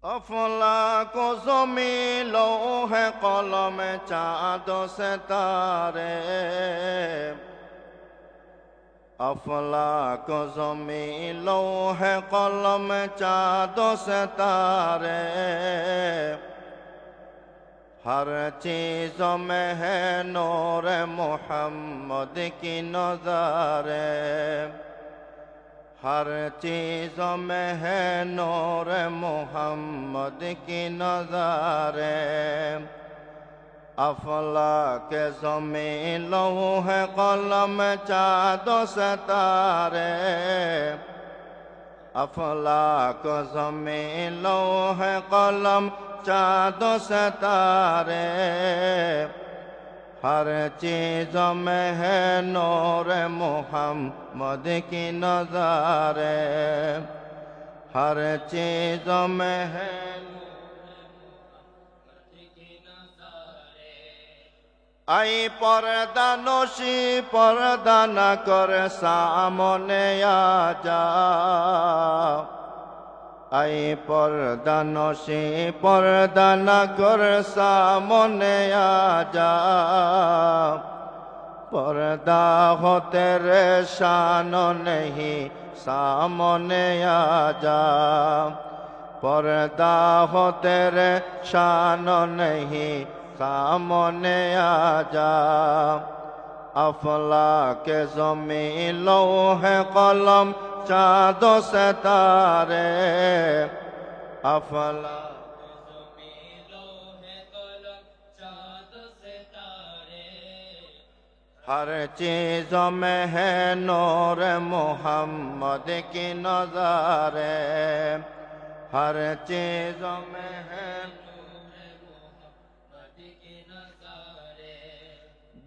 अफलाक ज़मी लौह कलम चाँद सितारे अफलाक ज़मी लौह कलम चाँद सितारे हर चीज़ में है नूर मोहम्मद की नज़ारे हर चीज़ में है नूर मोहम्मद की नज़ारे अफलाक ज़मी लौह कलम चाँद सितारे अफलाक ज़मी लौह कलम चाँद सितारे हर चीज़ में है नूर मोहम्मद की नज़ारे हर चीज़ में है आई पर्दा नोशी पर्दा न कर सामने आ जा आई पर्दा नोशी पर्दा न कर सामने आ जा पर्दा हो तेरे शान नहीं सामने आ जा पर्दा हो तेरे शान नहीं सामने आ जा अफलाक ज़मी लौह कलम चाँद सितारे अफलाक ज़मी लौह कलम चाँद सितारे हर चीज़ में है नूर मोहम्मद की नज़ारे हर चीज़ में है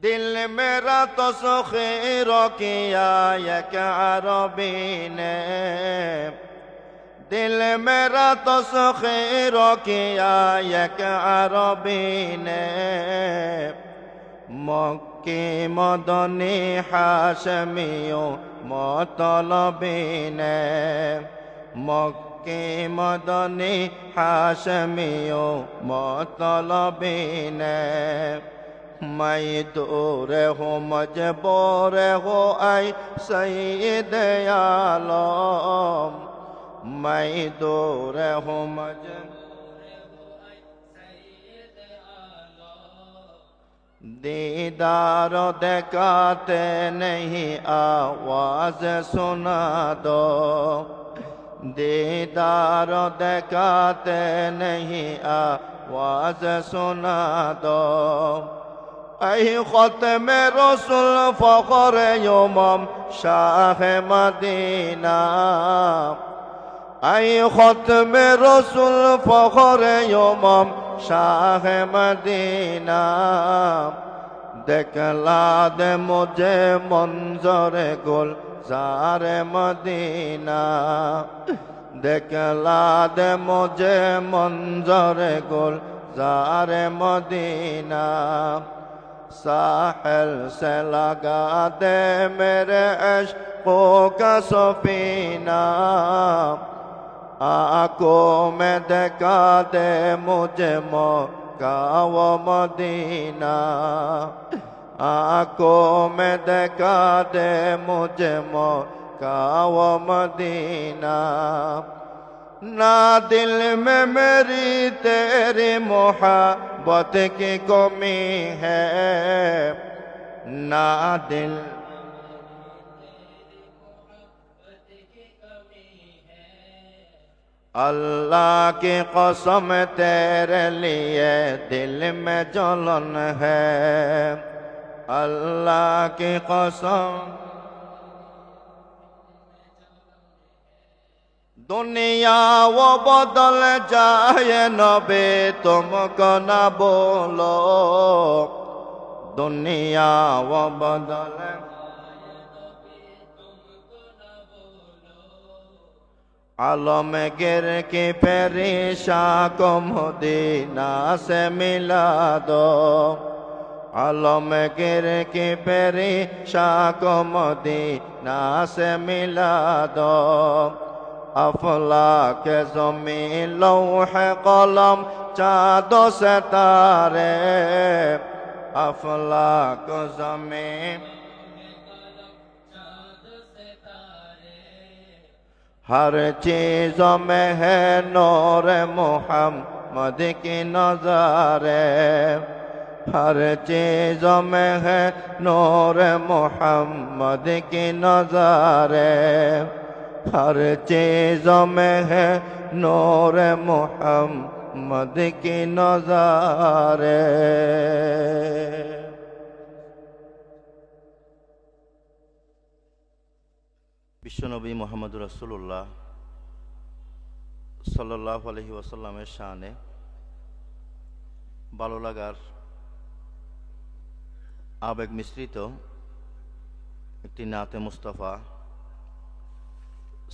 दिल मेरा तो सुखीर किया एक अरबी ने दिल मेरा तो सुखीर किया एक अरबी ने मक्की मदनी हाशमियों मतलबी ने मक्की मदनी हाशमियों मतलबी ने मैं दूर हूँ मजबूर हो आई सईद आलम मैं दूर हूँ मजबूर हो आई सईद आलम दीदार दिखाते नहीं आवाज सुना दो दीदार दिखाते नहीं आवाज सुना दो ऐ ख़त्म रसूल फ़ख़्र यमम शाह मदीना ऐ ख़त्म रसूल फ़ख़्र यमम शाह मदीना दिखला दे मुझे मंज़र गुलज़ार मदीना दिखला दे मुझे मंज़र गुलज़ार मदीना साहिल से लगा दे मेरे इश्क़ों का सफ़ीना आँखों में दिखा दे मुझे मक्का व मदीना आँखों में दिखा दे मुझे मक्का व मदीना ना दिल में मेरी तेरी मोहब्बत की कमी है ना दिल अल्लाह की कसम तेरे लिए दिल में जलन है अल्लाह की कसम दुनिया वो बदल जाए नबी तुमको न बोलो दुनिया वो बदल आलमगीर की पेरिशां को मदीना से मिला दो आलमगीर की पेरिशां को मदीना से मिला दो अफलाक ज़मीं लौह कलम चाँद सितारे अफलाक ज़मीं हर चीज़ में है नूर मोहम्मद की नज़ारे हर चीज़ में है नूर मोहम्मद की नज़ारे हर चीज़ में है नूर मोहम्मद की नज़ारे। বিশ্বনবী মুহাম্মদুর রাসূলুল্লাহ সাল্লাল্লাহু আলাইহি ওয়াসাল্লামের শানে ভালো লাগার আবেগ মিশ্রিত একটি নাতে মুস্তাফা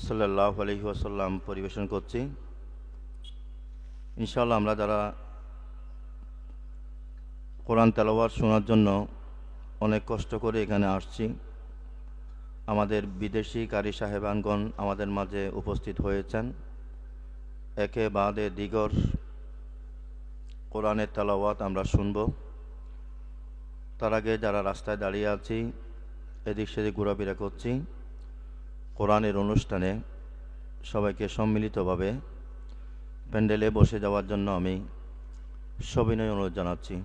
সাল্লাল্লাহু আলাইহি ওয়াসাল্লাম পরিবেশন করছি। ইনশাআল্লাহ আমরা যারা কোরআন তেলাওয়াত শোনার জন্য অনেক কষ্ট করে এখানে আসছি, আমাদের বিদেশি কারি সাহেবানগণ আমাদের মাঝে উপস্থিত হয়েছেন। একে বাদে দিগর কোরআনের তেলাওয়াত আমরা শুনব। তার আগে যারা রাস্তায় দাঁড়িয়ে আছি, এদিক সেদিক ঘোরাফেরা করছি, কোরআনের অনুষ্ঠানে সবাইকে সম্মিলিতভাবে প্যান্ডেলে বসে যাওয়ার জন্য আমি সবিনয় অনুরোধ জানাচ্ছি।